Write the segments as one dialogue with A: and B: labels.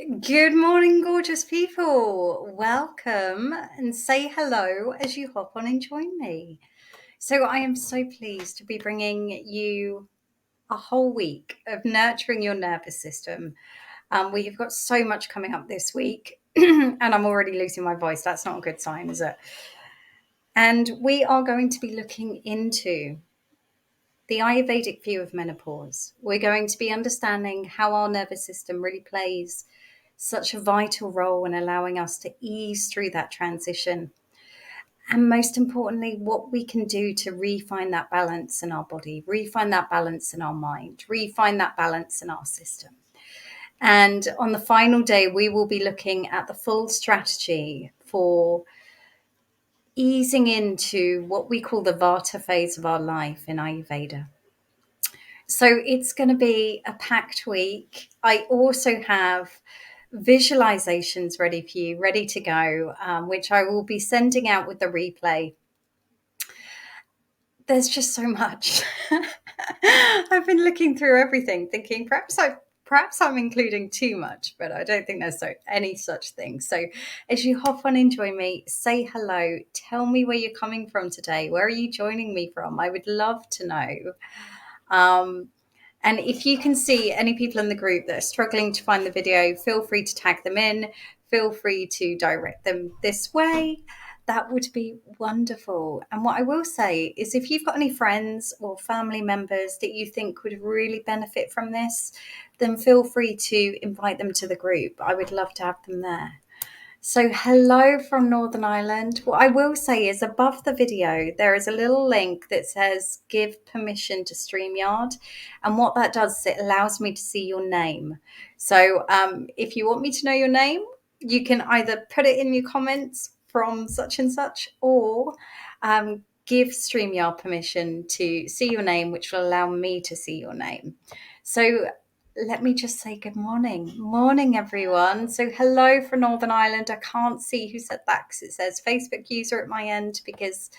A: Good morning, gorgeous people. Welcome and say hello as you hop on and join me. So, I am so pleased to be bringing you a whole week of nurturing your nervous system. We have got so much coming up this week, and I'm already losing my voice. That's not a good sign, is it? And we are going to be looking into the Ayurvedic view of menopause. We're going to be understanding how our nervous system really plays such a vital role in allowing us to ease through that transition. And most importantly, what we can do to refine that balance in our body, refine that balance in our mind, refine that balance in our system. And on the final day, we will be looking at the full strategy for easing into what we call the Vata phase of our life in Ayurveda. So it's going to be a packed week. I also have visualizations ready for you, ready to go, which I will be sending out with the replay. There's just so much. I've been looking through everything, thinking perhaps I'm including too much, but I don't think there's any such thing. So as you hop on and join me, say hello. Tell me where you're coming from today. Where are you joining me from? I would love to know. And if you can see any people in the group that are struggling to find the video, feel free to tag them in. Feel free to direct them this way. That would be wonderful. And what I will say is if you've got any friends or family members that you think would really benefit from this, then feel free to invite them to the group. I would love to have them there. So hello from Northern Ireland. What I will say is above the video, there is a little link that says give permission to StreamYard. And what that does is it allows me to see your name. So if you want me to know your name, you can either put it in your comments from such and such or give StreamYard permission to see your name, which will allow me to see your name. So let me just say good morning. Morning, everyone. So hello from Northern Ireland. I can't see who said that because it says Facebook user at my end because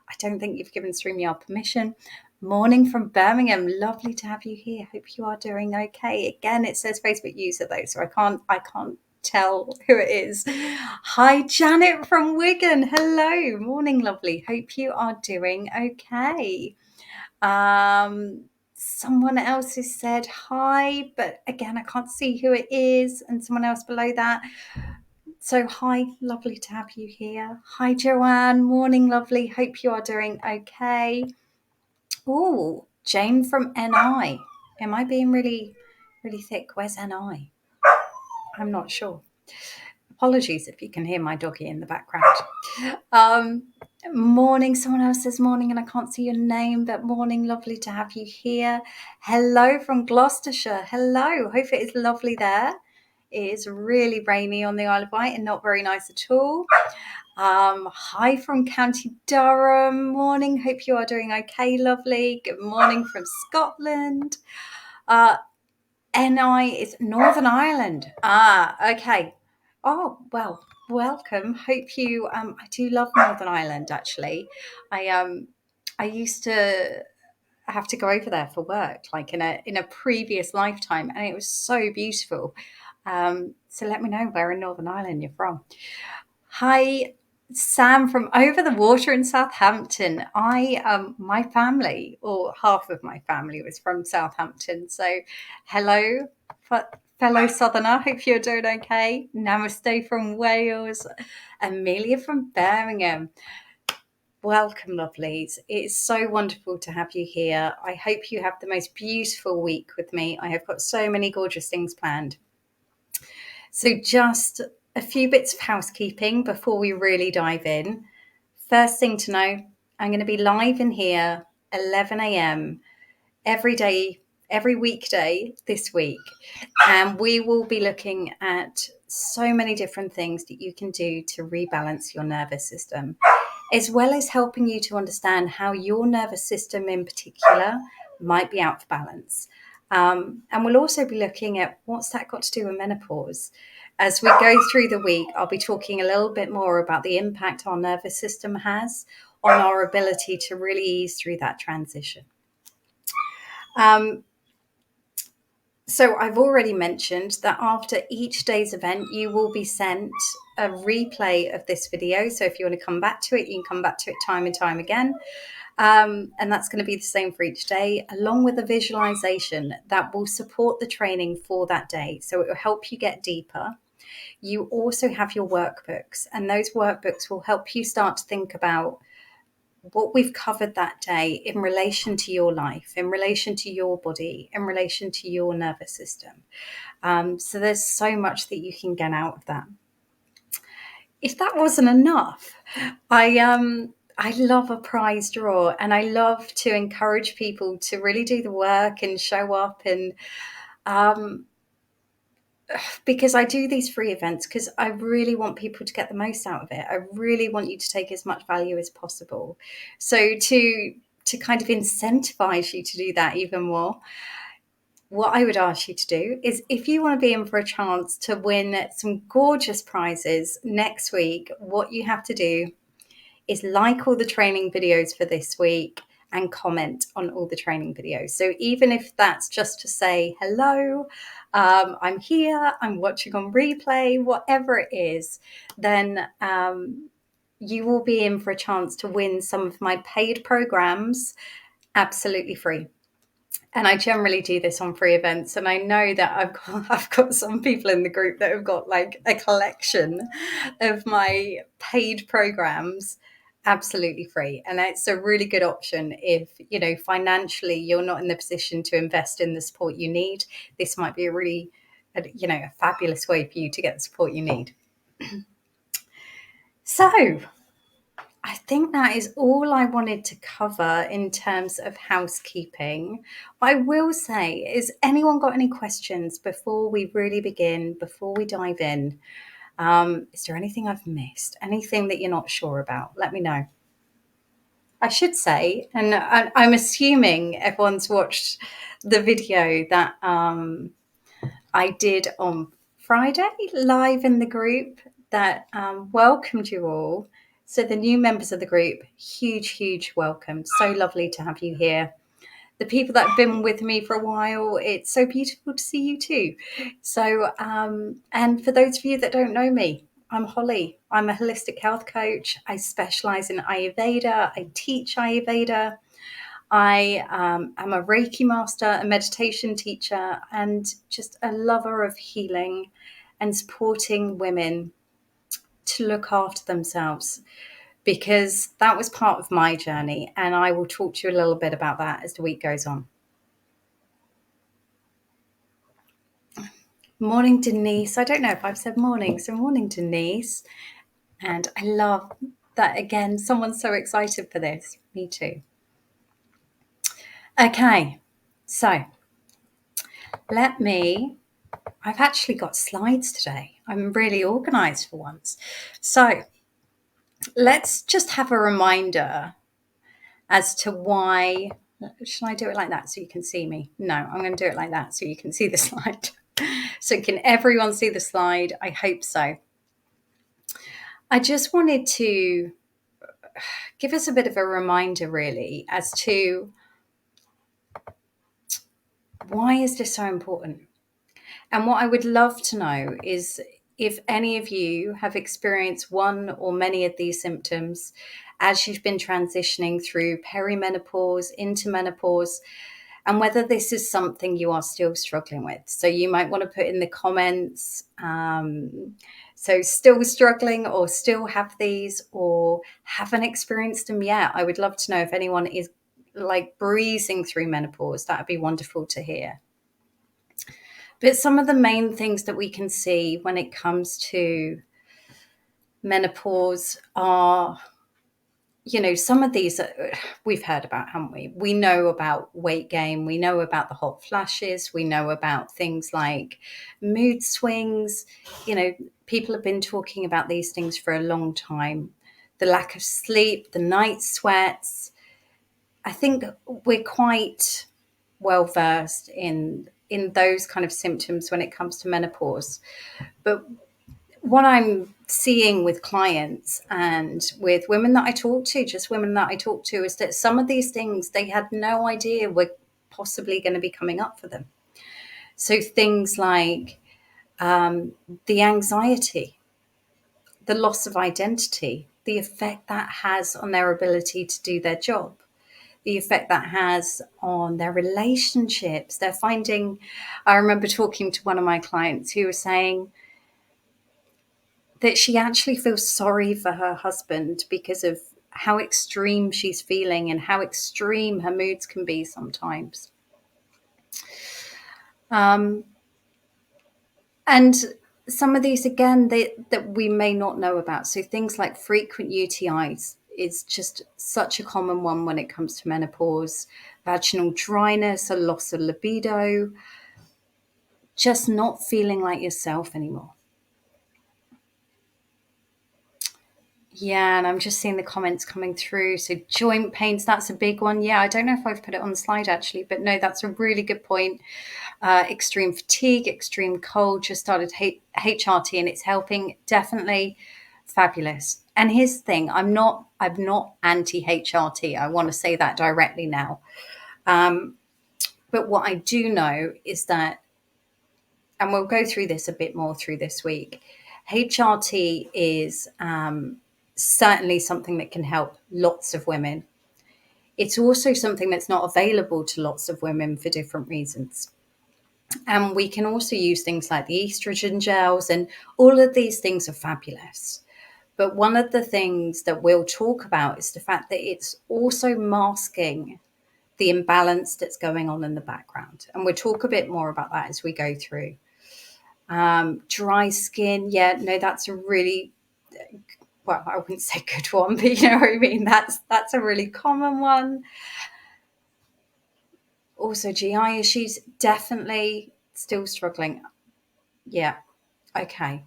A: I don't think you've given StreamYard permission. Morning from Birmingham. Lovely to have you here. Hope you are doing okay. Again, it says Facebook user though, so I can't tell who it is. Hi, Janet from Wigan. Hello. Morning, lovely. Hope you are doing okay. Someone else has said hi, but again, I can't see who it is. And someone else below that. So hi, lovely to have you here. Hi, Joanne. Morning, lovely. Hope you are doing okay. Oh, Jane from NI. Am I being really, really thick? Where's NI? I'm not sure. Apologies if you can hear my doggy in the background. Morning. Someone else says morning and I can't see your name, but morning. Lovely to have you here. Hello from Gloucestershire. Hello. Hope it is lovely there. It is really rainy on the Isle of Wight and not very nice at all. Hi from County Durham. Morning. Hope you are doing okay, lovely. Good morning from Scotland. NI is Northern Ireland. Okay. Oh, well, welcome. Hope you I do love Northern Ireland actually. I used to have to go over there for work, like in a previous lifetime, and it was so beautiful. So let me know where in Northern Ireland you're from. Hi, Sam from over the water in Southampton. My family, or half of my family, was from Southampton. So, hello, fellow Southerner. Hope you're doing okay. Namaste from Wales. Amelia from Birmingham. Welcome, lovelies. It's so wonderful to have you here. I hope you have the most beautiful week with me. I have got so many gorgeous things planned. So just a few bits of housekeeping before we really dive in. First thing to know, I'm going to be live in here 11 a.m. every day, every weekday this week. And we will be looking at so many different things that you can do to rebalance your nervous system, as well as helping you to understand how your nervous system in particular might be out of balance. And we'll also be looking at what's that got to do with menopause. As we go through the week, I'll be talking a little bit more about the impact our nervous system has on our ability to really ease through that transition. So I've already mentioned that after each day's event, you will be sent a replay of this video. So if you want to come back to it, you can come back to it time and time again. And that's going to be the same for each day, along with a visualization that will support the training for that day. So it will help you get deeper. You also have your workbooks, and those workbooks will help you start to think about what we've covered that day in relation to your life, in relation to your body, in relation to your nervous system. So there's so much that you can get out of that. If that wasn't enough, I love a prize draw, and I love to encourage people to really do the work and show up, and um, because I do these free events because I really want people to get the most out of it. I really want you to take as much value as possible. So to kind of incentivize you to do that even more, what I would ask you to do is, if you want to be in for a chance to win some gorgeous prizes next week, what you have to do is like all the training videos for this week and comment on all the training videos. So even if that's just to say, hello, I'm here, I'm watching on replay, whatever it is, then you will be in for a chance to win some of my paid programs absolutely free. And I generally do this on free events. And I know that I've got some people in the group that have got like a collection of my paid programs absolutely free. And it's a really good option if, financially you're not in the position to invest in the support you need. This might be a fabulous way for you to get the support you need. So I think that is all I wanted to cover in terms of housekeeping. What I will say is, anyone got any questions before we really begin, before we dive in? Is there anything I've missed? Anything that you're not sure about? Let me know. I should say, and I'm assuming everyone's watched the video that I did on Friday live in the group that welcomed you all. So the new members of the group, huge, huge welcome. So lovely to have you here. The people that have been with me for a while, it's so beautiful to see you too. So, and for those of you that don't know me, I'm Holly. I'm a holistic health coach. I specialize in Ayurveda. I teach Ayurveda. I am a Reiki master, a meditation teacher, and just a lover of healing and supporting women to look after themselves, because that was part of my journey. And I will talk to you a little bit about that as the week goes on. Morning, Denise. I don't know if I've said morning. So, morning, Denise. And I love that again. Someone's so excited for this. Me too. Okay. So, I've actually got slides today. I'm really organized for once. So, let's just have a reminder as to why. Should I do it like that so you can see me? No, I'm going to do it like that so you can see the slide. So, can everyone see the slide? I hope so. I just wanted to give us a bit of a reminder, really, as to why is this so important? And what I would love to know is if any of you have experienced one or many of these symptoms as you've been transitioning through perimenopause into menopause, and whether this is something you are still struggling with. So you might want to put in the comments, so still struggling, or still have these, or haven't experienced them yet. I would love to know if anyone is like breezing through menopause. That would be wonderful to hear. But some of the main things that we can see when it comes to menopause are, some of these we've heard about, haven't we? We know about weight gain. We know about the hot flashes. We know about things like mood swings. People have been talking about these things for a long time. The lack of sleep, the night sweats. I think we're quite well versed in those kind of symptoms when it comes to menopause. But what I'm seeing with clients and with women that I talk to, just women that I talk to, is that some of these things they had no idea were possibly going to be coming up for them. So things like the anxiety, the loss of identity, the effect that has on their ability to do their job, the effect that has on their relationships. They're finding, I remember talking to one of my clients who was saying that she actually feels sorry for her husband because of how extreme she's feeling and how extreme her moods can be sometimes. And some of these, again, that we may not know about. So things like frequent UTIs is just such a common one when it comes to menopause, vaginal dryness, a loss of libido, just not feeling like yourself anymore. Yeah, and I'm just seeing the comments coming through. So joint pains, that's a big one. Yeah, I don't know if I've put it on the slide actually, but no, that's a really good point. Extreme fatigue, extreme cold, just started HRT and it's helping. Definitely fabulous. And here's the thing, I'm not anti HRT. I want to say that directly now. But what I do know is that, and we'll go through this a bit more through this week, HRT is certainly something that can help lots of women. It's also something that's not available to lots of women for different reasons. And we can also use things like the estrogen gels, and all of these things are fabulous. But one of the things that we'll talk about is the fact that it's also masking the imbalance that's going on in the background. And we'll talk a bit more about that as we go through. Dry skin, yeah, no, that's a really, well, I wouldn't say good one, but you know what I mean? That's a really common one. Also, GI issues, definitely still struggling. Yeah, okay.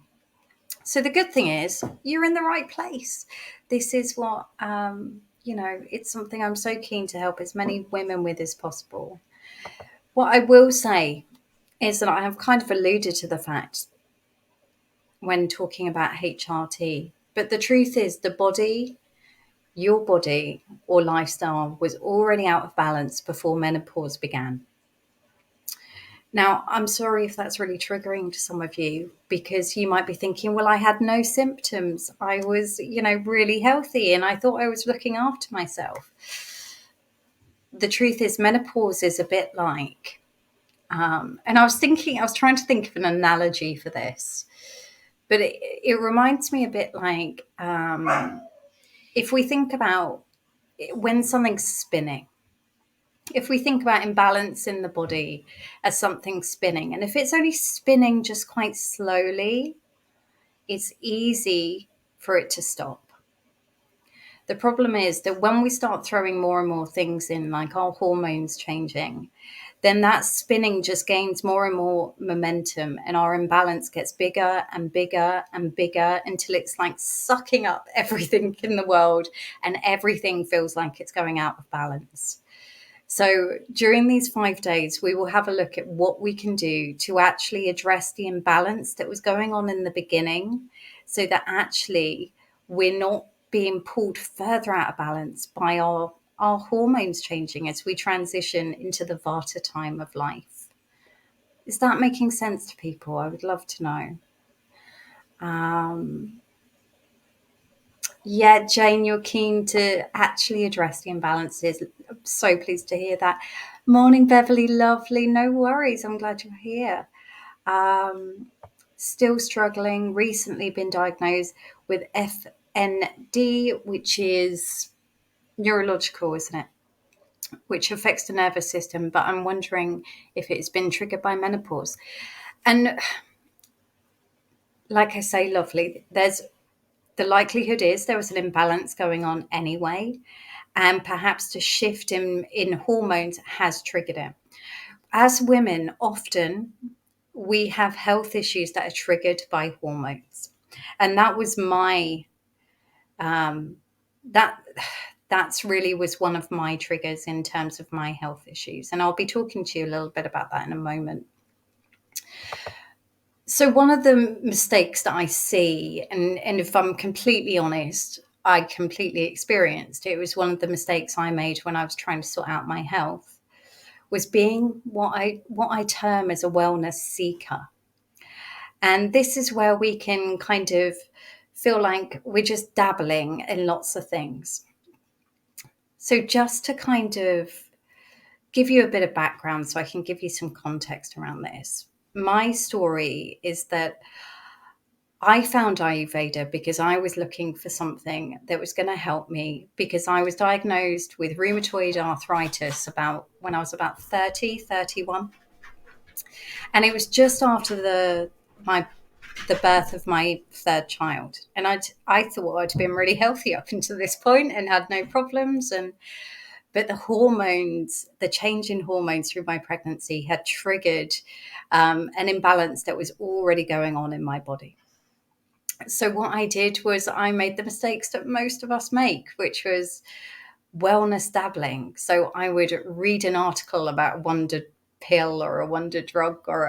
A: So the good thing is you're in the right place. This is what, it's something I'm so keen to help as many women with as possible. What I will say is that I have kind of alluded to the fact when talking about HRT, but the truth is the body, your body or lifestyle was already out of balance before menopause began. Now, I'm sorry if that's really triggering to some of you because you might be thinking, well, I had no symptoms. I was, really healthy and I thought I was looking after myself. The truth is, menopause is a bit like, and I was trying to think of an analogy for this, but it reminds me a bit like if we think about when something's spinning, if we think about imbalance in the body as something spinning, and if it's only spinning just quite slowly, it's easy for it to stop. The problem is that when we start throwing more and more things in, like our hormones changing, then that spinning just gains more and more momentum, and our imbalance gets bigger and bigger and bigger until it's like sucking up everything in the world and everything feels like it's going out of balance. So during these 5 days, we will have a look at what we can do to actually address the imbalance that was going on in the beginning so that actually we're not being pulled further out of balance by our hormones changing as we transition into the Vata time of life. Is that making sense to people? I would love to know. Yeah, Jane, you're keen to actually address the imbalances. I'm so pleased to hear that. Morning, Beverly, lovely. No worries. I'm glad you're here. Still struggling. Recently been diagnosed with FND, which is neurological, isn't it? Which affects the nervous system. But I'm wondering if it's been triggered by menopause. And like I say, lovely, the likelihood is there was an imbalance going on anyway, and perhaps the shift in hormones has triggered it. As women, often we have health issues that are triggered by hormones, and that was my that that's really was one of my triggers in terms of my health issues, and I'll be talking to you a little bit about that in a moment. So one of the mistakes that I see, and if I'm completely honest, I completely experienced, it was one of the mistakes I made when I was trying to sort out my health, was being what I term as a wellness seeker. And this is where we can kind of feel like we're just dabbling in lots of things. So just to kind of give you a bit of background so I can give you some context around this. My story is that I found Ayurveda because I was looking for something that was going to help me because I was diagnosed with rheumatoid arthritis about when I was about 30, 31. And it was just after the birth of my third child. And I thought I'd been really healthy up until this point and had no problems. But the hormones, the change in hormones through my pregnancy had triggered an imbalance that was already going on in my body. So what I did was I made the mistakes that most of us make, which was wellness dabbling. So I would read an article about a wonder pill or a wonder drug or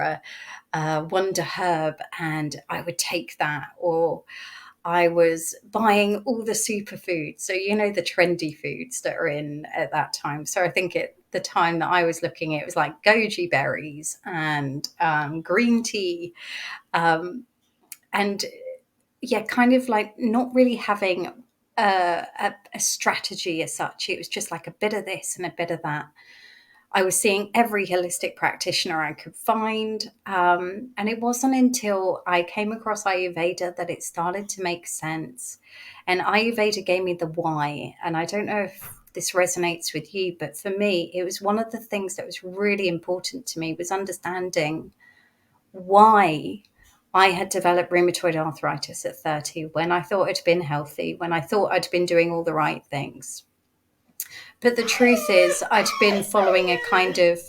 A: a wonder herb, and I would take that. Or I was buying all the superfoods. So, the trendy foods that are in at that time. So I think at the time that I was looking at, it was like goji berries and green tea. And yeah, kind of like not really having a strategy as such. It was just like a bit of this and a bit of that. I was seeing every holistic practitioner I could find. And it wasn't until I came across Ayurveda that it started to make sense. And Ayurveda gave me the why. And I don't know if this resonates with you, but for me, it was one of the things that was really important to me was understanding why I had developed rheumatoid arthritis at 30 when I thought I'd been healthy, when I thought I'd been doing all the right things. But the truth is, I'd been following a kind of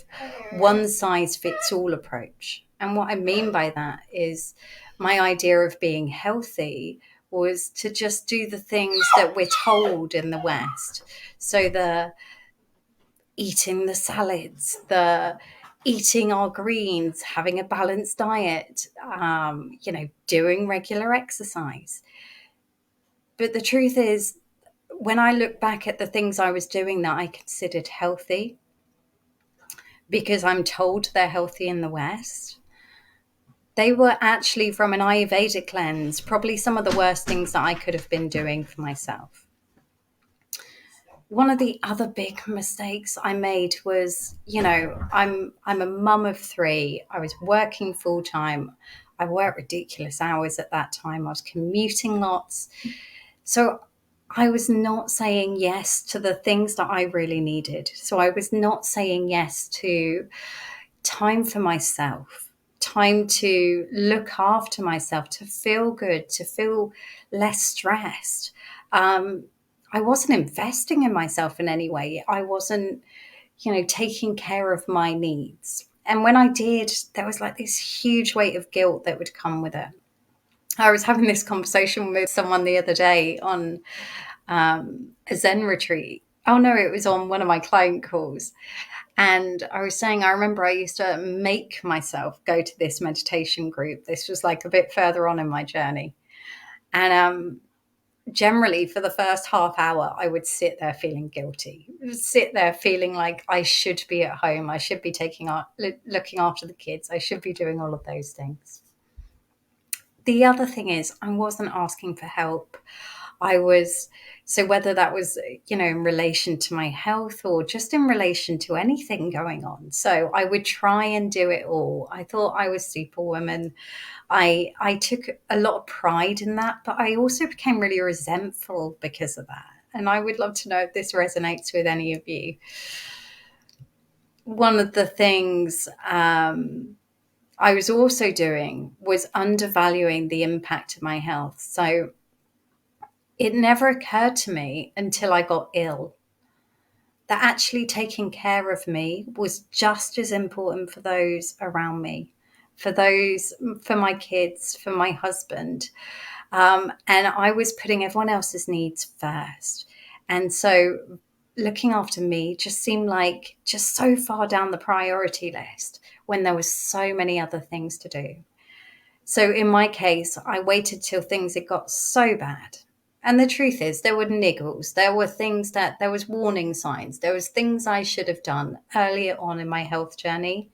A: one size fits all approach. And what I mean by that is my idea of being healthy was to just do the things that we're told in the West. So the eating the salads, the eating our greens, having a balanced diet, doing regular exercise. But the truth is, when I look back at the things I was doing that I considered healthy, because I'm told they're healthy in the West, they were actually from an Ayurvedic lens, probably some of the worst things that I could have been doing for myself. One of the other big mistakes I made was, I'm a mum of three. I was working full time. I worked ridiculous hours at that time. I was commuting lots. So I was not saying yes to the things that I really needed. So I was not saying yes to time for myself, time to look after myself, to feel good, to feel less stressed. I wasn't investing in myself in any way. I wasn't, taking care of my needs. And when I did, there was like this huge weight of guilt that would come with it. I was having this conversation with someone the other day on a Zen retreat. Oh no, it was on one of my client calls. And I was saying, I remember I used to make myself go to this meditation group. This was like a bit further on in my journey. And generally, for the first half hour, I would sit there feeling guilty, sit there feeling like I should be at home. I should be looking after the kids. I should be doing all of those things. The other thing is, I wasn't asking for help. So whether that was, in relation to my health or just in relation to anything going on. So I would try and do it all. I thought I was superwoman. I took a lot of pride in that, but I also became really resentful because of that. And I would love to know if this resonates with any of you. One of the things I was also doing was undervaluing the impact of my health. So it never occurred to me until I got ill that actually taking care of me was just as important for those around me, for my kids, for my husband. And I was putting everyone else's needs first. And so looking after me just seemed like just so far down the priority list when there was so many other things to do. So in my case, I waited till things had got so bad. And the truth is, there were niggles. There were things that, there was warning signs. There was things I should have done earlier on in my health journey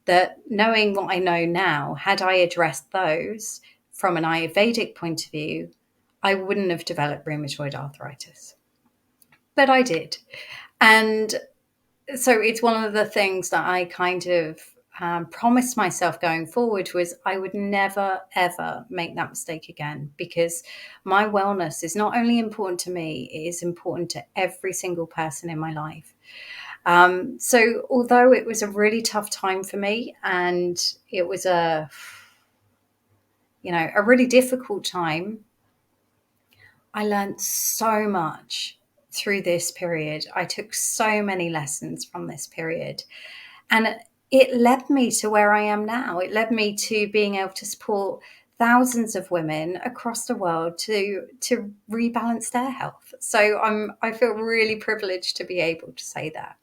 A: that, knowing what I know now, had I addressed those from an Ayurvedic point of view, I wouldn't have developed rheumatoid arthritis. But I did. And so it's one of the things that I kind of promised myself going forward was I would never, ever make that mistake again, because my wellness is not only important to me, it is important to every single person in my life. So although it was a really tough time for me, and it was a really difficult time, I learned so much through this period. I took so many lessons from this period. And it led me to where I am now. It led me to being able to support thousands of women across the world to rebalance their health. So I feel really privileged to be able to say that.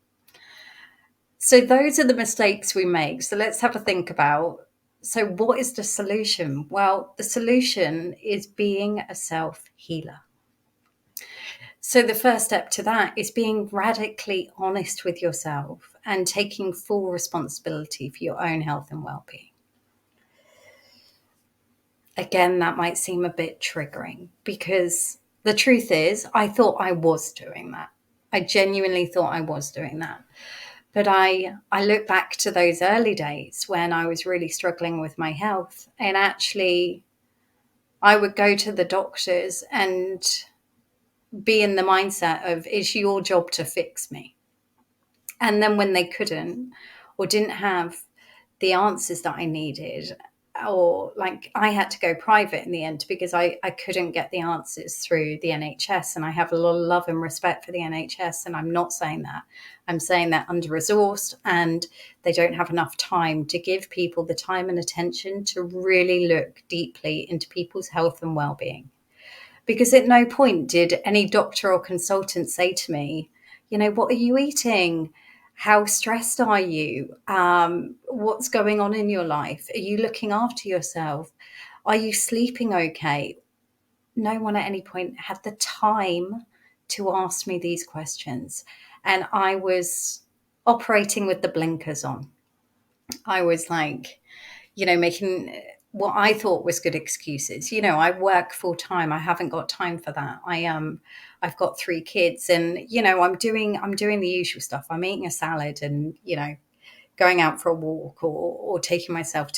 A: So those are the mistakes we make. So let's have a think about, so what is the solution? Well, the solution is being a self-healer. So the first step to that is being radically honest with yourself and taking full responsibility for your own health and well-being. Again, that might seem a bit triggering, because the truth is, I thought I was doing that. I genuinely thought I was doing that. But I look back to those early days when I was really struggling with my health, and actually I would go to the doctors and be in the mindset of, it's your job to fix me. And then when they couldn't or didn't have the answers that I needed, or like I had to go private in the end because I couldn't get the answers through the NHS. And I have a lot of love and respect for the NHS. And I'm not saying that. I'm saying they're under-resourced and they don't have enough time to give people the time and attention to really look deeply into people's health and well-being. Because at no point did any doctor or consultant say to me, what are you eating? How stressed are you? What's going on in your life? Are you looking after yourself? Are you sleeping okay? No one at any point had the time to ask me these questions. And I was operating with the blinkers on. I was like, making what I thought was good excuses. I work full time. I haven't got time for that. I've got 3 kids, and I'm doing the usual stuff. I'm eating a salad, and going out for a walk, or taking myself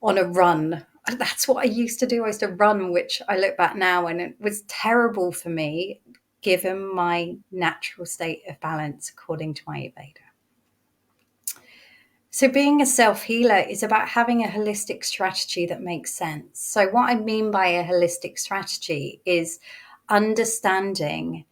A: on a run. That's what I used to do. I used to run, which I look back now, and it was terrible for me given my natural state of balance according to Ayurveda. So being a self-healer is about having a holistic strategy that makes sense. So what I mean by a holistic strategy is understanding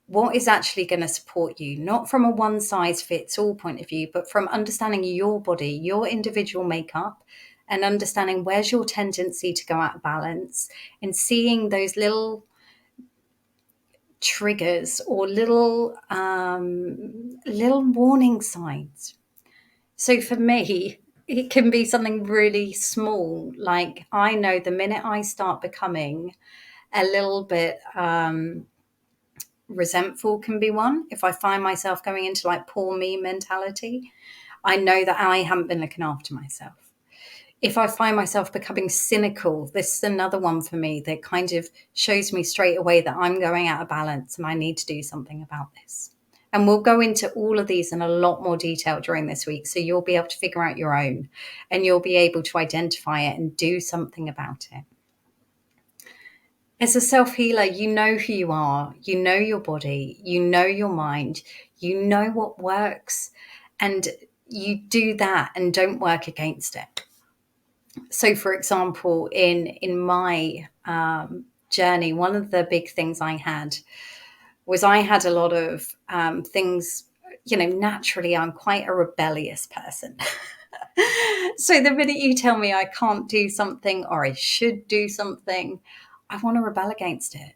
A: what is actually going to support you, not from a one-size-fits-all point of view, but from understanding your body, your individual makeup, and understanding where's your tendency to go out of balance, and seeing those little triggers or little warning signs. So for me, it can be something really small. Like, I know the minute I start becoming a little bit resentful can be one. If I find myself going into like poor me mentality, I know that I haven't been looking after myself. If I find myself becoming cynical, this is another one for me that kind of shows me straight away that I'm going out of balance and I need to do something about this. And we'll go into all of these in a lot more detail during this week. So you'll be able to figure out your own, and you'll be able to identify it and do something about it. As a self-healer, you know who you are, you know your body, you know your mind, you know what works, and you do that and don't work against it. So, for example, in my journey, one of the big things I had was I had a lot of things, naturally I'm quite a rebellious person. So the minute you tell me I can't do something or I should do something, I want to rebel against it.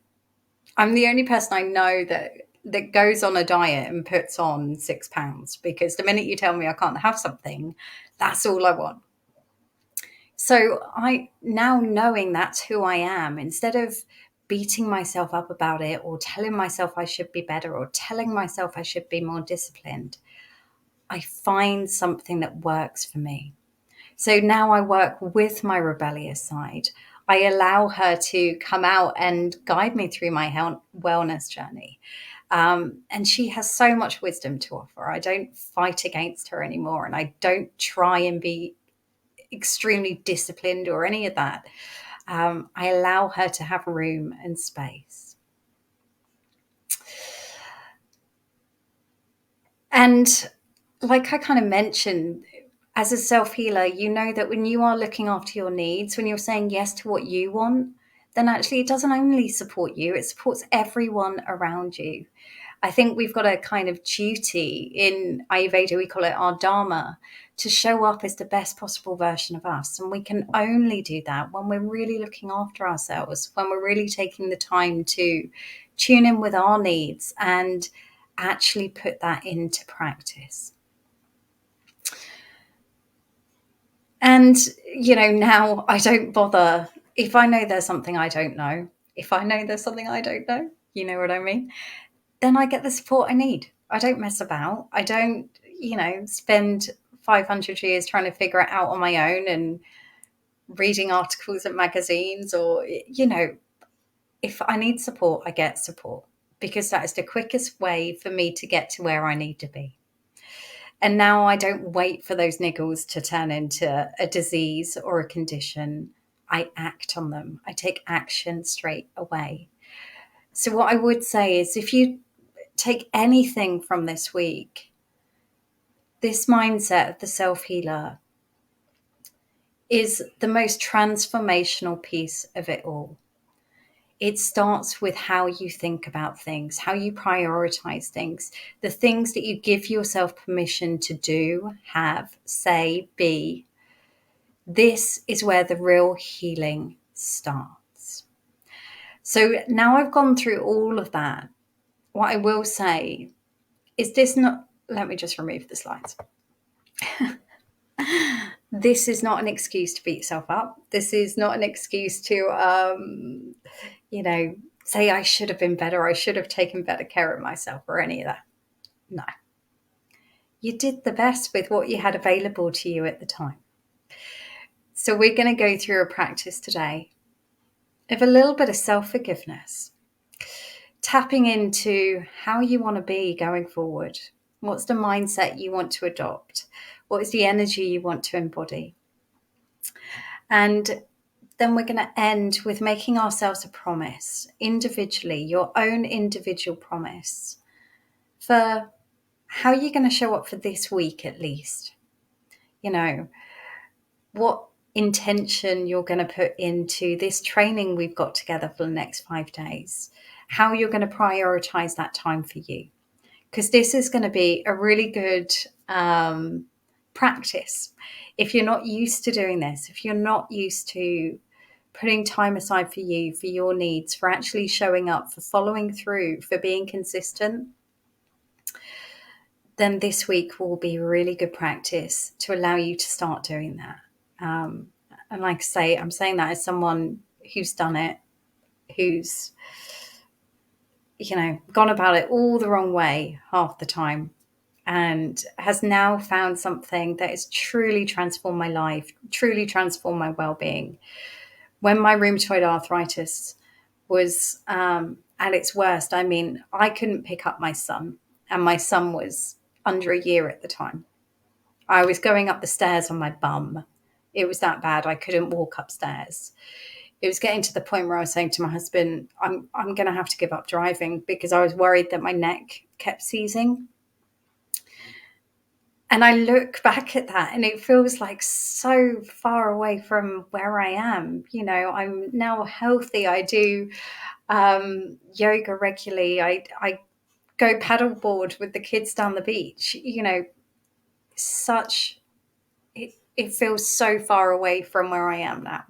A: I'm the only person I know that goes on a diet and puts on 6 pounds, because the minute you tell me I can't have something, that's all I want. So I now knowing that's who I am, instead of beating myself up about it or telling myself I should be better or telling myself I should be more disciplined, I find something that works for me. So now I work with my rebellious side. I allow her to come out and guide me through my health, wellness journey. And she has so much wisdom to offer. I don't fight against her anymore, and I don't try and be extremely disciplined or any of that. I allow her to have room and space. And like I kind of mentioned, as a self healer, you know that when you are looking after your needs, when you're saying yes to what you want, then actually it doesn't only support you, it supports everyone around you. I think we've got a kind of duty in Ayurveda, we call it our Dharma, to show up as the best possible version of us. And we can only do that when we're really looking after ourselves, when we're really taking the time to tune in with our needs and actually put that into practice. And, now I don't bother if I know there's something I don't know. If I know there's something I don't know, you know what I mean? Then I get the support I need. I don't mess about. I don't, spend 500 years trying to figure it out on my own and reading articles at magazines or, if I need support, I get support because that is the quickest way for me to get to where I need to be. And now I don't wait for those niggles to turn into a disease or a condition. I act on them. I take action straight away. So, what I would say is if you take anything from this week, this mindset of the self healer is the most transformational piece of it all. It starts with how you think about things, how you prioritize things, the things that you give yourself permission to do, have, say, be. This is where the real healing starts. So now I've gone through all of that. What I will say is this not, let me just remove the slides. This is not an excuse to beat yourself up. This is not an excuse to, say I should have been better. I should have taken better care of myself or any of that. No. You did the best with what you had available to you at the time. So we're going to go through a practice today of a little bit of self-forgiveness, tapping into how you want to be going forward. What's the mindset you want to adopt? What is the energy you want to embody? And then we're going to end with making ourselves a promise, individually, your own individual promise for how you're going to show up for this week at least. What intention you're going to put into this training we've got together for the next 5 days, how you're going to prioritize that time for you. Because this is going to be a really good practice. If you're not used to doing this, if you're not used to putting time aside for you, for your needs, for actually showing up, for following through, for being consistent, then this week will be really good practice to allow you to start doing that. And like I say, I'm saying that as someone who's done it, who's, gone about it all the wrong way half the time and has now found something that has truly transformed my life, truly transformed my well-being. When my rheumatoid arthritis was at its worst, I couldn't pick up my son, and my son was under a year at the time. I was going up the stairs on my bum. It was that bad. I couldn't walk upstairs. It was getting to the point where I was saying to my husband, I'm going to have to give up driving because I was worried that my neck kept seizing. And I look back at that and it feels like so far away from where I am. I'm now healthy. I do yoga regularly. I go paddleboard with the kids down the beach. It feels so far away from where I am now.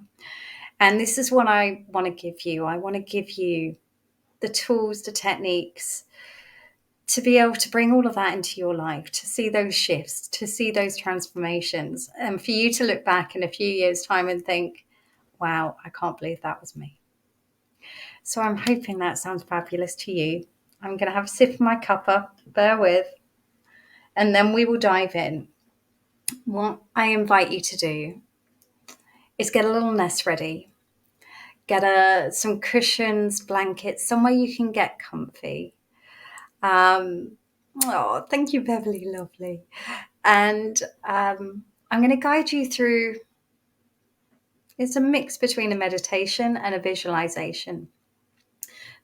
A: And this is what I want to give you. I want to give you the tools, the techniques to be able to bring all of that into your life, to see those shifts, to see those transformations, and for you to look back in a few years' time and think, wow, I can't believe that was me. So I'm hoping that sounds fabulous to you. I'm going to have a sip of my cuppa, bear with, and then we will dive in. What I invite you to do is get a little nest ready, get some cushions, blankets, somewhere you can get comfy. Um, oh, thank you, Beverly, lovely. And I'm going to guide you through. It's a mix between a meditation and a visualization.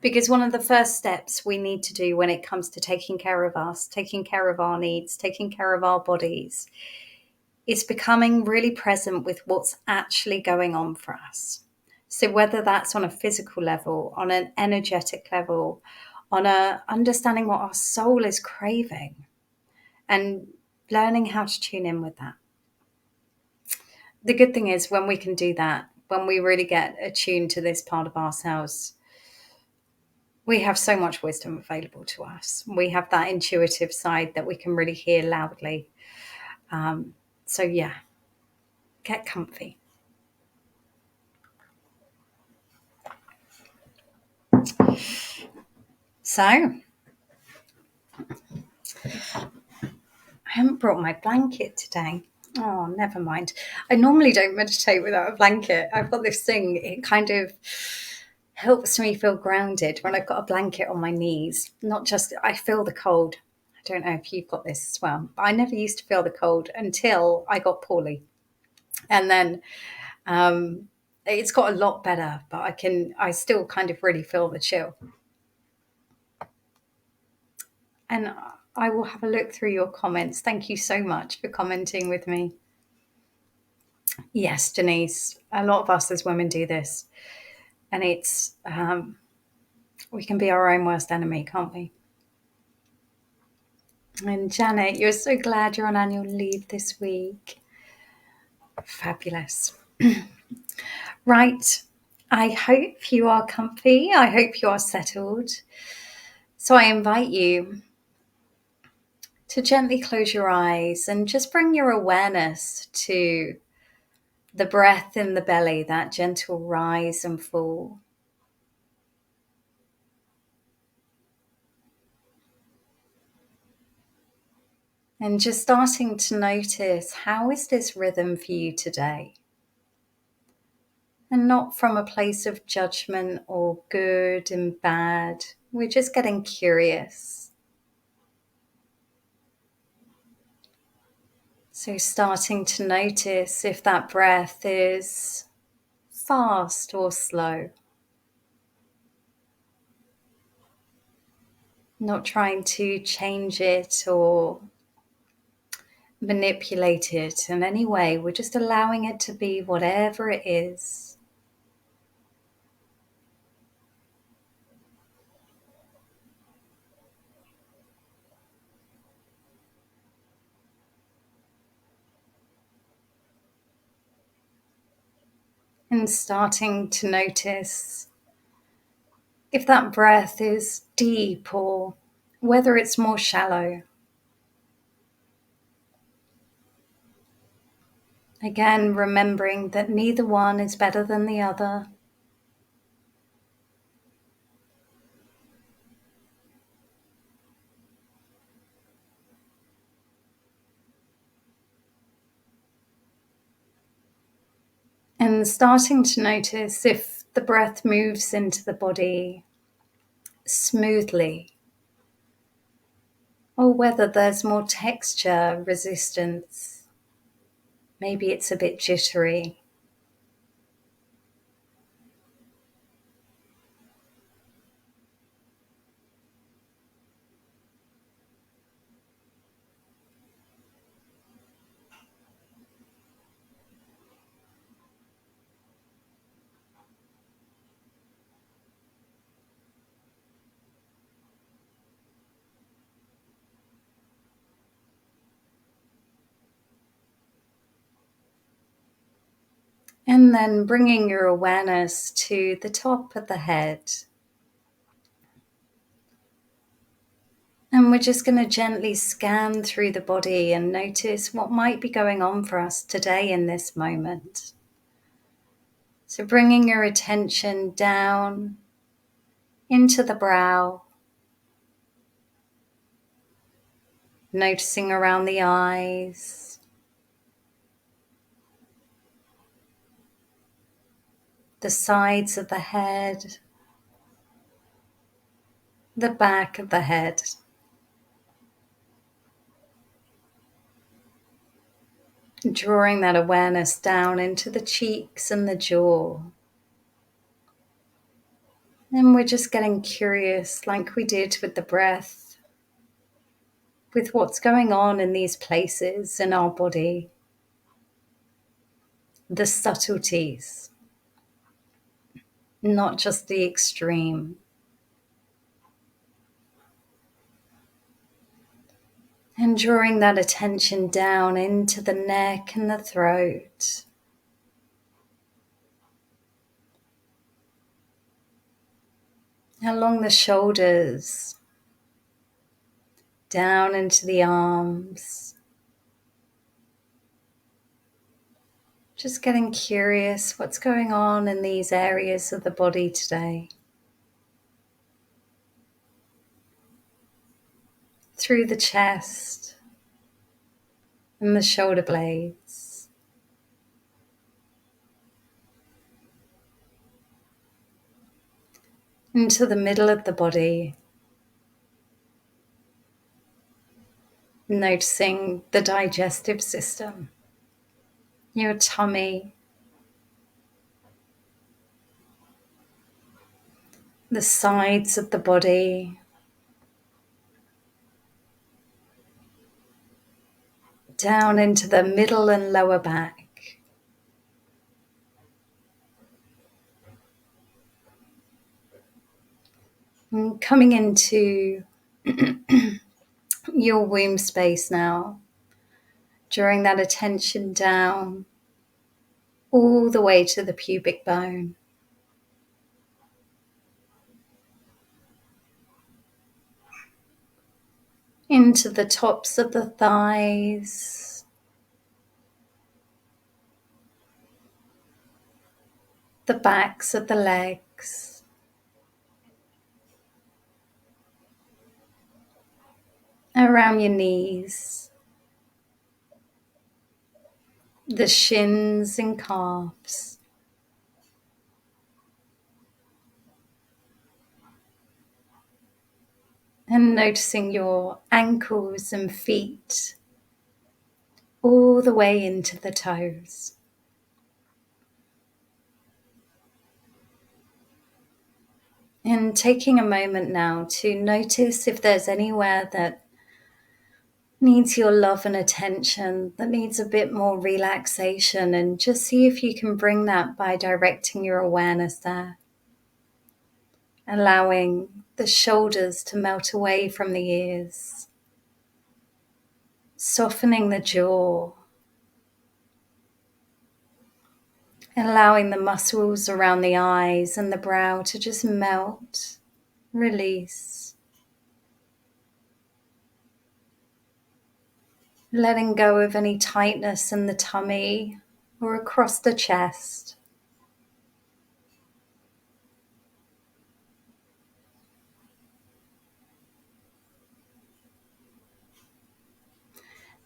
A: Because one of the first steps we need to do when it comes to taking care of us, taking care of our needs, taking care of our bodies, is becoming really present with what's actually going on for us. So whether that's on a physical level, on an energetic level, on a understanding what our soul is craving, and learning how to tune in with that. The good thing is when we can do that, when we really get attuned to this part of ourselves, we have so much wisdom available to us. We have that intuitive side that we can really hear loudly. So yeah, get comfy. So I haven't brought my blanket today. Oh, never mind. I normally don't meditate without a blanket. I've got this thing, it kind of helps me feel grounded when I've got a blanket on my knees. Not just, I feel the cold. I don't know if you've got this as well, but I never used to feel the cold until I got poorly. And then it's got a lot better, but I still kind of really feel the chill. And I will have a look through your comments. Thank you so much for commenting with me. Yes, Denise, a lot of us as women do this. And it's, we can be our own worst enemy, can't we? And Janet, you're so glad you're on annual leave this week. Fabulous. Right. I hope you are comfy. I hope you are settled. So I invite you to gently close your eyes and just bring your awareness to the breath in the belly, that gentle rise and fall. And just starting to notice, how is this rhythm for you today? And not from a place of judgment or good and bad. We're just getting curious. So starting to notice if that breath is fast or slow. Not trying to change it or manipulate it in any way. We're just allowing it to be whatever it is. And starting to notice if that breath is deep or whether it's more shallow. Again, remembering that neither one is better than the other. And starting to notice if the breath moves into the body smoothly, or whether there's more texture, resistance. Maybe it's a bit jittery. And then bringing your awareness to the top of the head. And we're just going to gently scan through the body and notice what might be going on for us today in this moment. So bringing your attention down into the brow, noticing around the eyes, the sides of the head, the back of the head. Drawing that awareness down into the cheeks and the jaw. And we're just getting curious, like we did with the breath, with what's going on in these places in our body, the subtleties, not just the extreme. And drawing that attention down into the neck and the throat. Along the shoulders, down into the arms. Just getting curious what's going on in these areas of the body today. Through the chest and the shoulder blades. Into the middle of the body. Noticing the digestive system, your tummy, the sides of the body, down into the middle and lower back. And coming into your womb space now, drawing that attention down all the way to the pubic bone. Into the tops of the thighs, the backs of the legs, around your knees, the shins and calves. And noticing your ankles and feet all the way into the toes. And taking a moment now to notice if there's anywhere that needs your love and attention, that needs a bit more relaxation, and just see if you can bring that by directing your awareness there. Allowing the shoulders to melt away from the ears. Softening the jaw. Allowing the muscles around the eyes and the brow to just melt, release. Letting go of any tightness in the tummy or across the chest.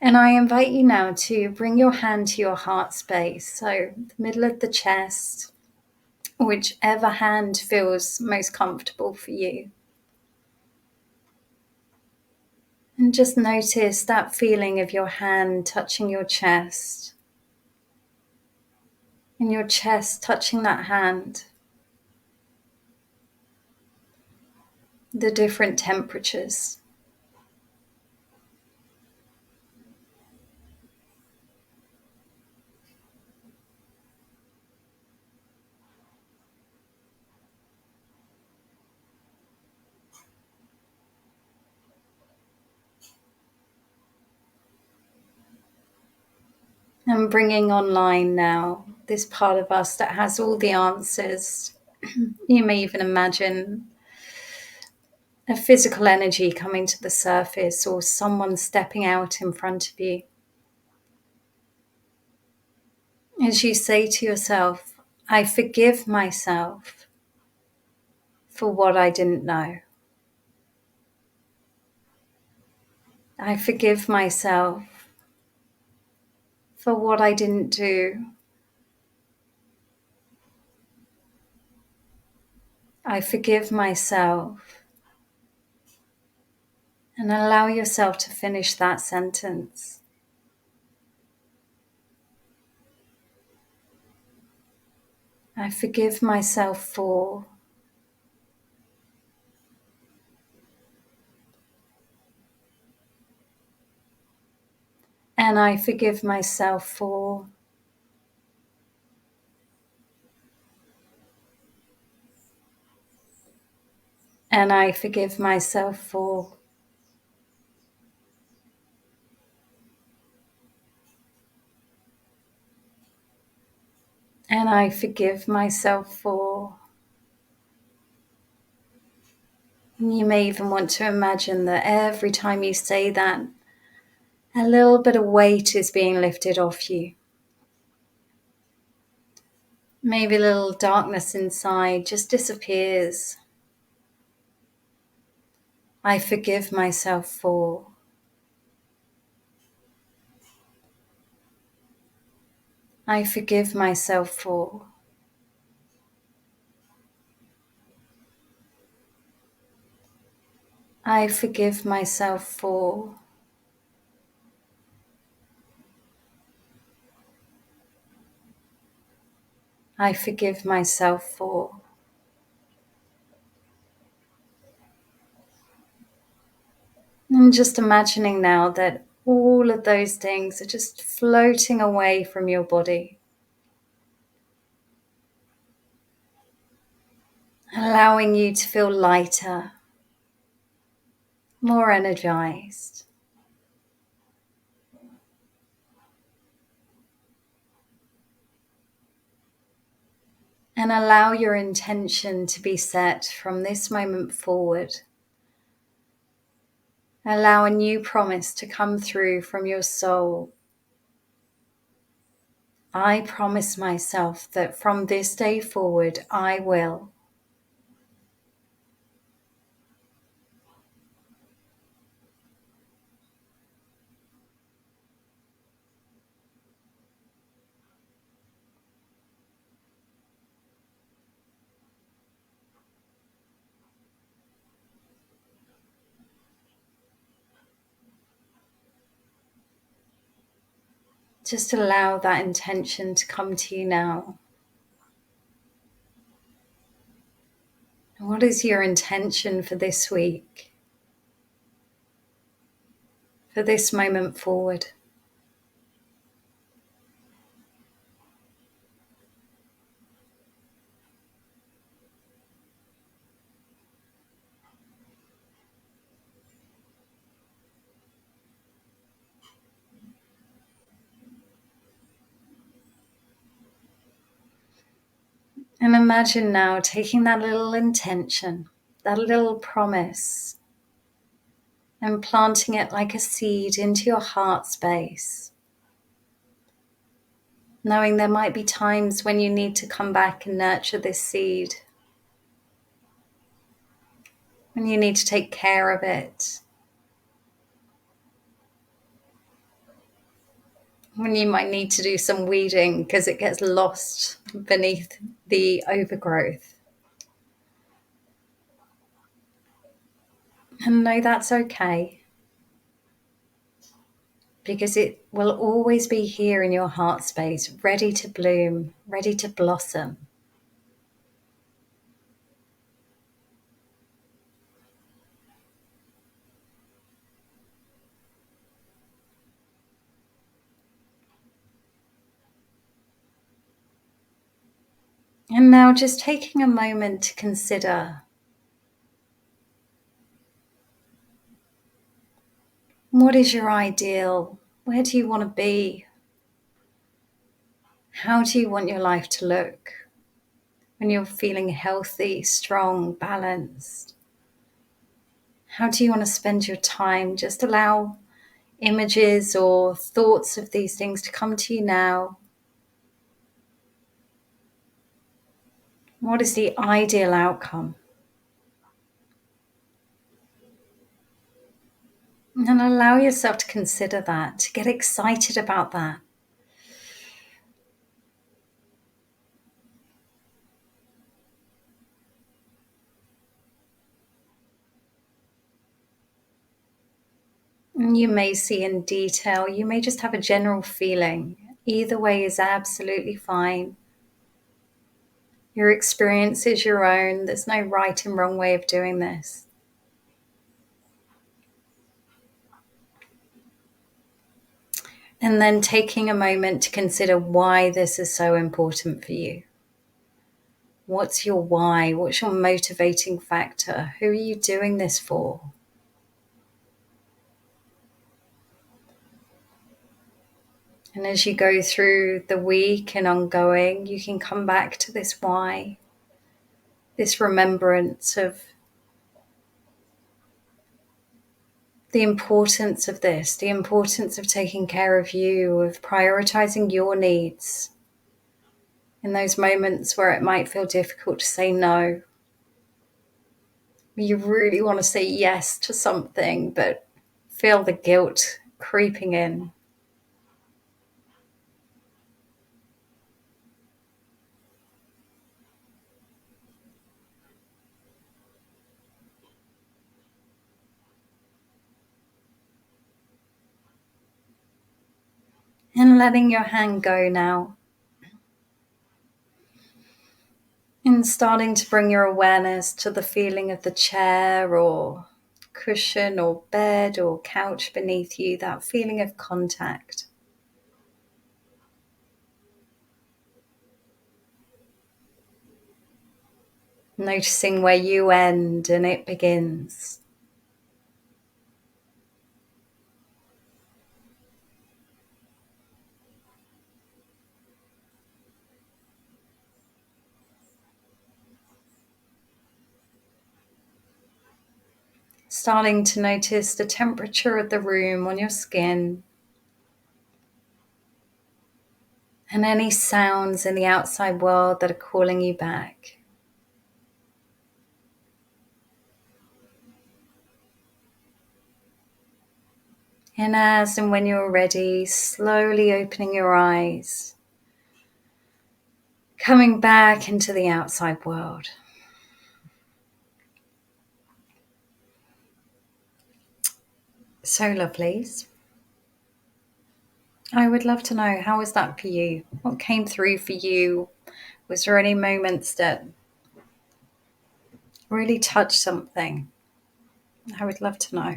A: And I invite you now to bring your hand to your heart space, so the middle of the chest, whichever hand feels most comfortable for you. And just notice that feeling of your hand touching your chest, and your chest touching that hand. The different temperatures. And bringing online now this part of us that has all the answers. You may even imagine a physical energy coming to the surface or someone stepping out in front of you. As you say to yourself, I forgive myself for what I didn't know. I forgive myself for what I didn't do. I forgive myself. And allow yourself to finish that sentence. I forgive myself for. And I forgive myself for. And I forgive myself for. And I forgive myself for. And you may even want to imagine that every time you say that, a little bit of weight is being lifted off you. Maybe a little darkness inside just disappears. I forgive myself for. I forgive myself for. I forgive myself for. I forgive myself for. I'm just imagining now that all of those things are just floating away from your body, allowing you to feel lighter, more energized. And allow your intention to be set from this moment forward. Allow a new promise to come through from your soul. I promise myself that from this day forward, I will. Just allow that intention to come to you now. What is your intention for this week? For this moment forward? And imagine now taking that little intention, that little promise, and planting it like a seed into your heart space. Knowing there might be times when you need to come back and nurture this seed, when you need to take care of it, when you might need to do some weeding because it gets lost beneath the overgrowth. And know that's okay, because it will always be here in your heart space, ready to bloom, ready to blossom. And now just taking a moment to consider, what is your ideal? Where do you want to be? How do you want your life to look when you're feeling healthy, strong, balanced? How do you want to spend your time? Just allow images or thoughts of these things to come to you now. What is the ideal outcome? And allow yourself to consider that, to get excited about that. And you may see in detail, you may just have a general feeling. Either way is absolutely fine. Your experience is your own. There's no right and wrong way of doing this. And then taking a moment to consider why this is so important for you. What's your why? What's your motivating factor? Who are you doing this for? And as you go through the week and ongoing, you can come back to this why, this remembrance of the importance of this, the importance of taking care of you, of prioritizing your needs in those moments where it might feel difficult to say no. You really want to say yes to something, but feel the guilt creeping in. And letting your hand go now. And starting to bring your awareness to the feeling of the chair or cushion or bed or couch beneath you, that feeling of contact. Noticing where you end and it begins. Starting to notice the temperature of the room on your skin and any sounds in the outside world that are calling you back. And as and when you're ready, slowly opening your eyes, coming back into the outside world. So lovelies. I would love to know, how was that for you? What came through for you? Was there any moments that really touched something? I would love to know.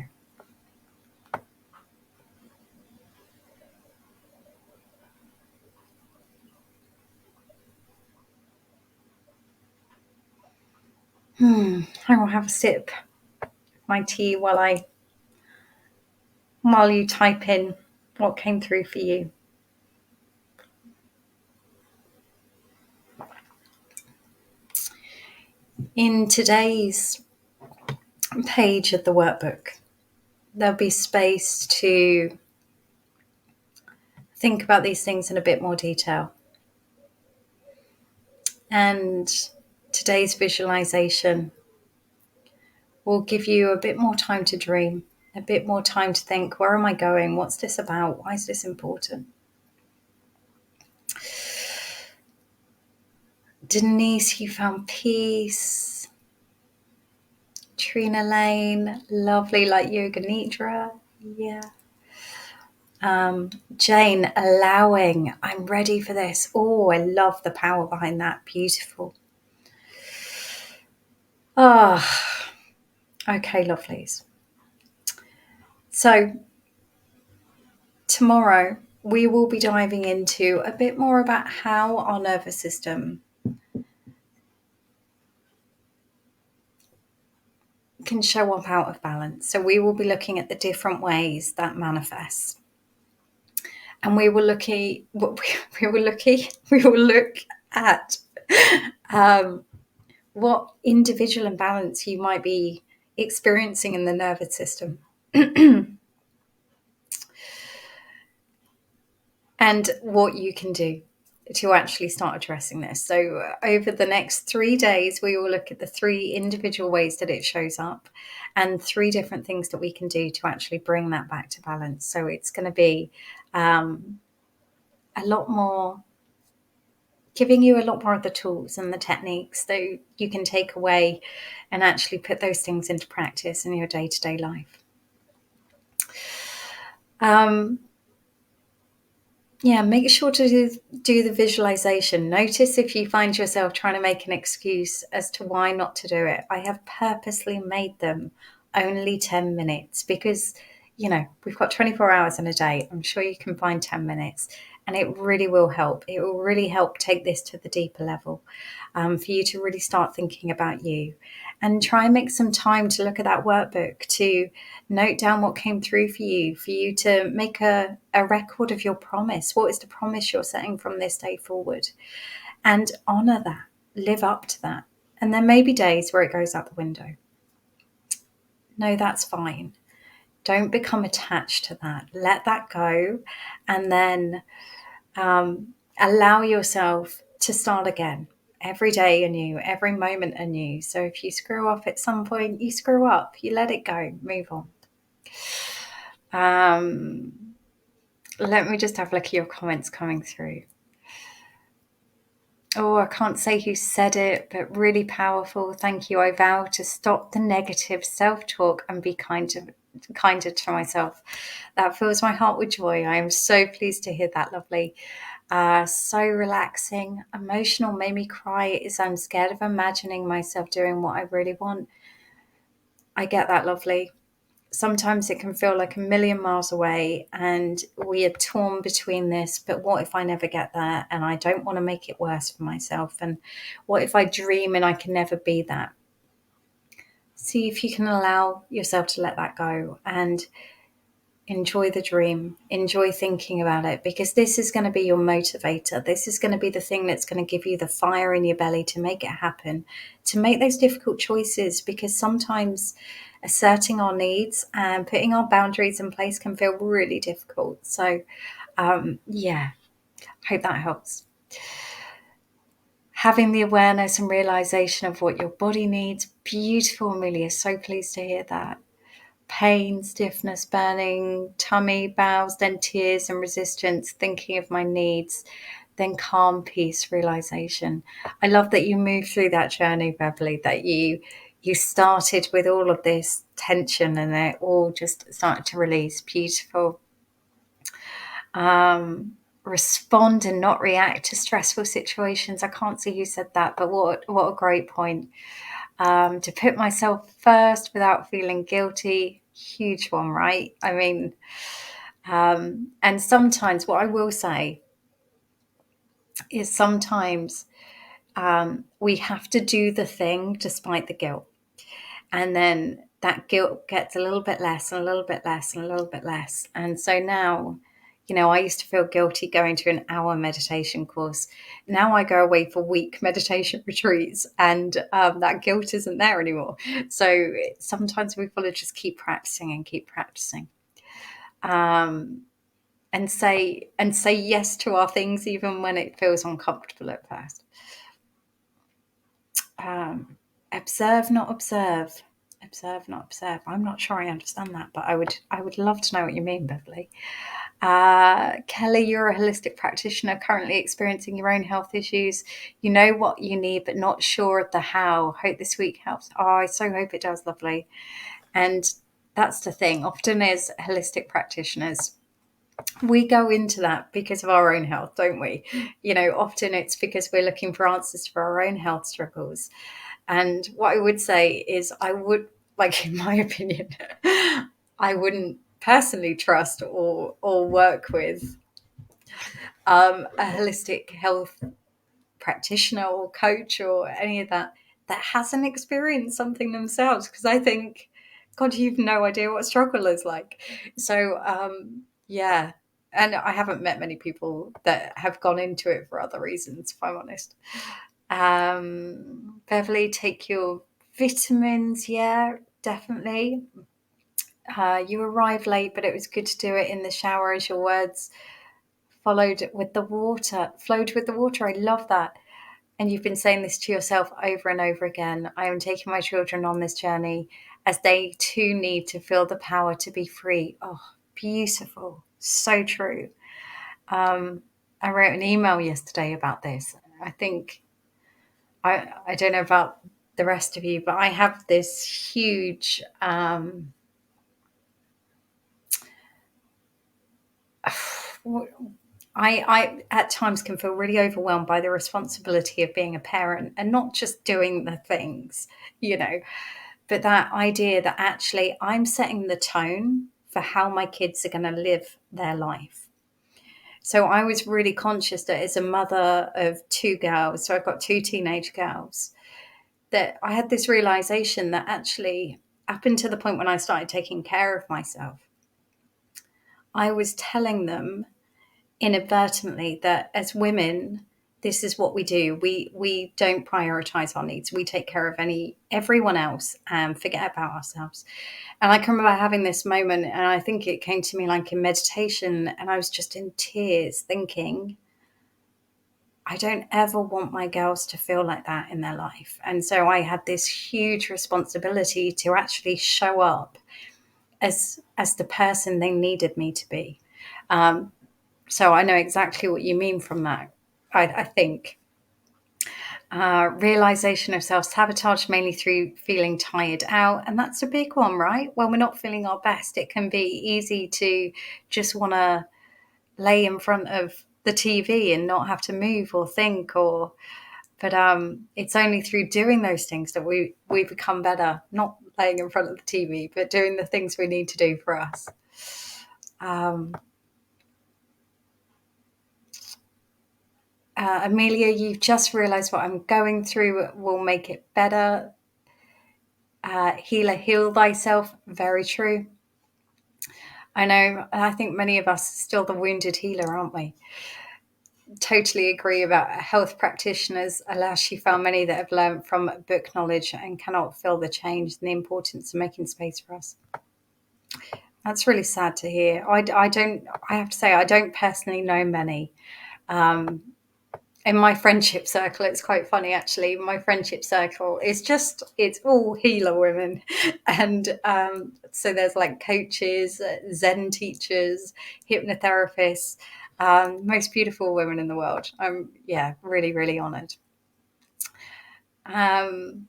A: I will have a sip of my tea while you type in what came through for you. In today's page of the workbook, there'll be space to think about these things in a bit more detail. And today's visualization will give you a bit more time to dream, a bit more time to think, where am I going? What's this about? Why is this important? Denise, you found peace. Trina Lane, lovely like Yoga Nidra. Yeah. Jane, allowing. I'm ready for this. Oh, I love the power behind that. Beautiful. Ah, okay, lovelies. So tomorrow we will be diving into a bit more about how our nervous system can show up out of balance. So we will be looking at the different ways that manifests. And we will look at what individual imbalance you might be experiencing in the nervous system. And what you can do to actually start addressing this. So, over the next 3 days, we will look at the 3 individual ways that it shows up and 3 different things that we can do to actually bring that back to balance. So, it's going to be a lot more, giving you a lot more of the tools and the techniques that you can take away and actually put those things into practice in your day to day life. Yeah, make sure to do the visualization. Notice if you find yourself trying to make an excuse as to why not to do it. I have purposely made them only 10 minutes because, we've got 24 hours in a day. I'm sure you can find 10 minutes, and it really will help. It will really help take this to the deeper level, for you to really start thinking about you, and try and make some time to look at that workbook, to note down what came through for you to make a record of your promise. What is the promise you're setting from this day forward? And honor that, live up to that. And there may be days where it goes out the window. No, that's fine. Don't become attached to that. Let that go, and then allow yourself to start again. Every day anew, every moment anew. So if you screw up at some point, you screw up. You let it go, move on. Let me just have a look at your comments coming through. Oh, I can't say who said it, but really powerful. Thank you. I vow to stop the negative self-talk and be kinder to myself. That fills my heart with joy. I am so pleased to hear that. Lovely. So relaxing. Emotional, made me cry is I'm scared of imagining myself doing what I really want. I get that. Lovely. Sometimes it can feel like a million miles away and we are torn between this, but what if I never get there and I don't want to make it worse for myself? And what if I dream and I can never be that? See if you can allow yourself to let that go and enjoy the dream, enjoy thinking about it, because this is going to be your motivator. This is going to be the thing that's going to give you the fire in your belly to make it happen, to make those difficult choices, because sometimes asserting our needs and putting our boundaries in place can feel really difficult. So, yeah, hope that helps. Having the awareness and realization of what your body needs. Beautiful, Amelia. So pleased to hear that. Pain, stiffness, burning, tummy, bowels, then tears and resistance, thinking of my needs, then calm, peace, realization. I love that you moved through that journey, Beverly, that you started with all of this tension and it all just started to release. Beautiful. Respond and not react to stressful situations. I can't see who said that, but what a great point. To put myself first without feeling guilty, huge one, right? I mean, and sometimes what I will say is sometimes we have to do the thing despite the guilt. And then that guilt gets a little bit less and a little bit less and a little bit less. And so now, I used to feel guilty going to an hour meditation course. Now I go away for week meditation retreats, and that guilt isn't there anymore. So sometimes we've got to just keep practicing and keep practicing, and say yes to our things, even when it feels uncomfortable at first. Observe, not observe. Observe, not observe. I'm not sure I understand that, but I would love to know what you mean, Beverly. Kelly, you're a holistic practitioner currently experiencing your own health issues. You know what you need, but not sure of the how. Hope this week helps. Oh, I so hope it does, lovely. And that's the thing. Often as holistic practitioners, we go into that because of our own health, don't we? Often it's because we're looking for answers for our own health struggles. And what I would say is in my opinion, I wouldn't personally trust or work with a holistic health practitioner or coach or any of that hasn't experienced something themselves, because I think, God, you've no idea what struggle is like. So yeah, and I haven't met many people that have gone into it for other reasons, if I'm honest. Beverly, take your vitamins. Yeah, definitely. You arrived late, but it was good to do it in the shower, as your words followed with the water, flowed with the water. I love that. And you've been saying this to yourself over and over again. I am taking my children on this journey as they too need to feel the power to be free. Oh, beautiful. So true. Um, I wrote an email yesterday about this. I think, I don't know about the rest of you, but I have this huge, I at times can feel really overwhelmed by the responsibility of being a parent and not just doing the things, you know, but that idea that actually I'm setting the tone for how my kids are going to live their life. So I was really conscious that as a mother of two girls, so I've got two teenage girls, that I had this realization that actually, up until the point when I started taking care of myself, I was telling them inadvertently that as women, this is what we do. We don't prioritize our needs. We take care of everyone else and forget about ourselves. And I can remember having this moment, and I think it came to me like in meditation, and I was just in tears thinking, I don't ever want my girls to feel like that in their life. And so I had this huge responsibility to actually show up as the person they needed me to be. Um, so I know exactly what you mean from that. I think realization of self sabotage mainly through feeling tired out, and that's a big one, right? When we're not feeling our best, it can be easy to just want to lay in front of the TV and not have to move or think or. But it's only through doing those things that we become better. Not laying in front of the TV, but doing the things we need to do for us. Um, Amelia, you've just realised what I'm going through will make it better. Healer, heal thyself. Very true. I know. I think many of us are still the wounded healer, aren't we? Totally agree about health practitioners. Alas, she found many that have learned from book knowledge and cannot feel the change and the importance of making space for us. That's really sad to hear. I don't, I have to say, I don't personally know many. Um, in my friendship circle, it's quite funny actually. My friendship circle is it's all healer women. And so there's like coaches, Zen teachers, hypnotherapists, most beautiful women in the world. I'm, yeah, really, really honored. Um,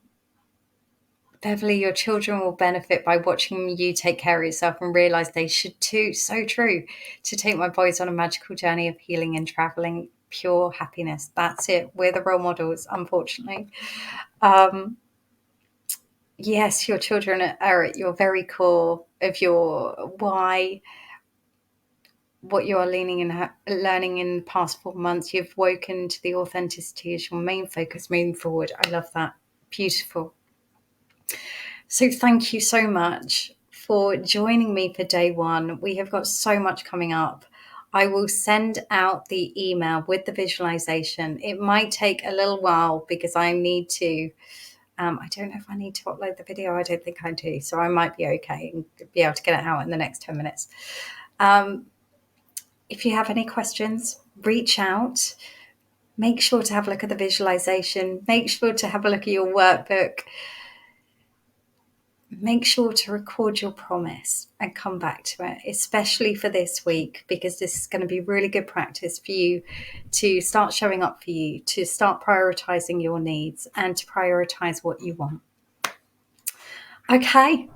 A: Beverly, your children will benefit by watching you take care of yourself and realize they should too. So true. To take my boys on a magical journey of healing and traveling, pure happiness. That's it. We're the role models, unfortunately. Um, yes, your children are at your very core of your why, what you are leaning and learning in the past 4 months. You've woken to the authenticity as your main focus moving forward. I love that. Beautiful. So thank you so much for joining me for day one. We have got so much coming up. I will send out the email with the visualization. It might take a little while because I need to, I don't know if I need to upload the video. I don't think I do. So I might be okay and be able to get it out in the next 10 minutes. If you have any questions, reach out. Make sure to have a look at the visualization. Make sure to have a look at your workbook. Make sure to record your promise and come back to it, especially for this week, because this is going to be really good practice for you to start showing up for you, to start prioritizing your needs and to prioritize what you want. Okay.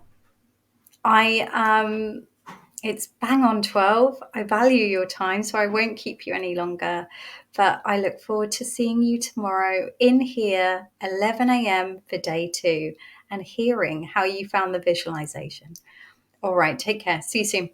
A: It's bang on 12. I value your time, so I won't keep you any longer. But I look forward to seeing you tomorrow in here, 11 a.m. for day two, and hearing how you found the visualization. All right, take care. See you soon.